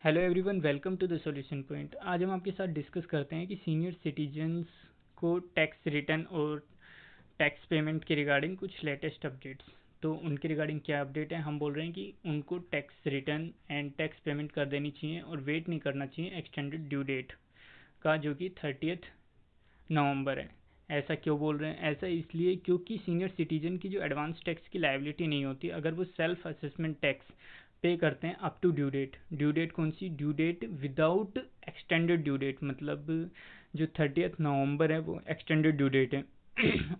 Hello everyone, welcome to the solution point. आज हम आपके साथ डिस्कस करते हैं कि सीनियर सिटीजन्स को टैक्स रिटर्न और टैक्स पेमेंट के रिगार्डिंग कुछ लेटेस्ट अपडेट्स। तो उनके रिगार्डिंग क्या अपडेट है, हम बोल रहे हैं कि उनको tax return and tax payment कर देनी चाहिए और वेट नहीं करना चाहिए एक्सटेंडेड ड्यू डेट का, जो कि 30 नवंबर है। ऐसा क्यों बोल रहे हैं? ऐसा इसलिए क्योंकि सीनियर सिटीजन की जो एडवांस टैक्स की लायबिलिटी नहीं होती अगर वो सेल्फ असेसमेंट टैक्स पे करते हैं up to due date. Due date कौन सी? Due date without extended due date, मतलब जो 30 नवंबर है वो एक्सटेंडेड ड्यू डेट है।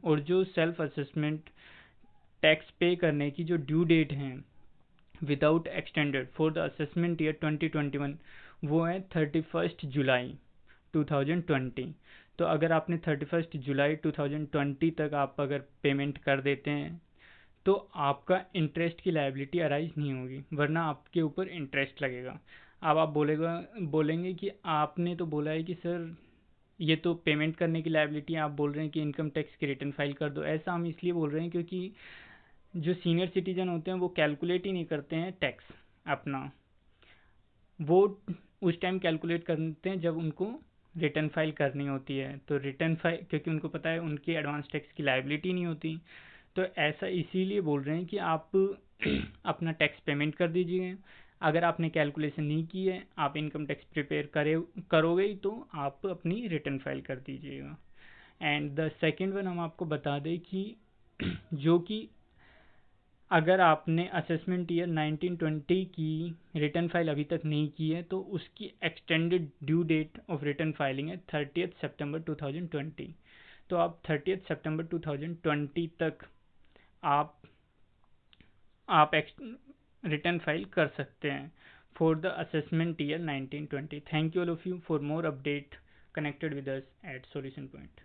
और जो सेल्फ असेसमेंट टैक्स पे करने की जो ड्यू डेट है without extended for the assessment year 2021, वो है 31 जुलाई 2020। तो अगर आपने 31 जुलाई 2020 तक आप अगर पेमेंट कर देते हैं तो आपका इंटरेस्ट की लायबिलिटी अराइज नहीं होगी, वरना आपके ऊपर इंटरेस्ट लगेगा। अब आप बोलेंगे कि आपने तो बोला है कि सर ये तो पेमेंट करने की लायबिलिटी, आप बोल रहे हैं कि इनकम टैक्स की रिटर्न फाइल कर दो। ऐसा हम इसलिए बोल रहे हैं क्योंकि जो सीनियर सिटीजन होते हैं वो कैलकुलेट ही नहीं करते हैं टैक्स अपना। वो उस टाइम कैलकुलेट करते हैं जब उनको रिटर्न फाइल करनी होती है। तो रिटर्न फाइल, क्योंकि उनको पता है उनकी एडवांस टैक्स की लायबिलिटी नहीं होती, तो ऐसा इसीलिए बोल रहे हैं कि आप अपना टैक्स पेमेंट कर दीजिए। अगर आपने कैलकुलेशन नहीं की है, आप इनकम टैक्स प्रिपेयर करोगे ही, तो आप अपनी रिटर्न फाइल कर दीजिएगा। एंड द सेकेंड वन हम आपको बता दें कि जो कि अगर आपने असेसमेंट ईयर 1920 की रिटर्न फाइल अभी तक नहीं की है तो उसकी extended due date of return filing है 30 सितंबर 2020। तो आप 30 सितंबर 2020 तक आप आप रिटर्न फाइल कर सकते हैं for the assessment year 1920। Thank you all of you for more update connected with us at solution point.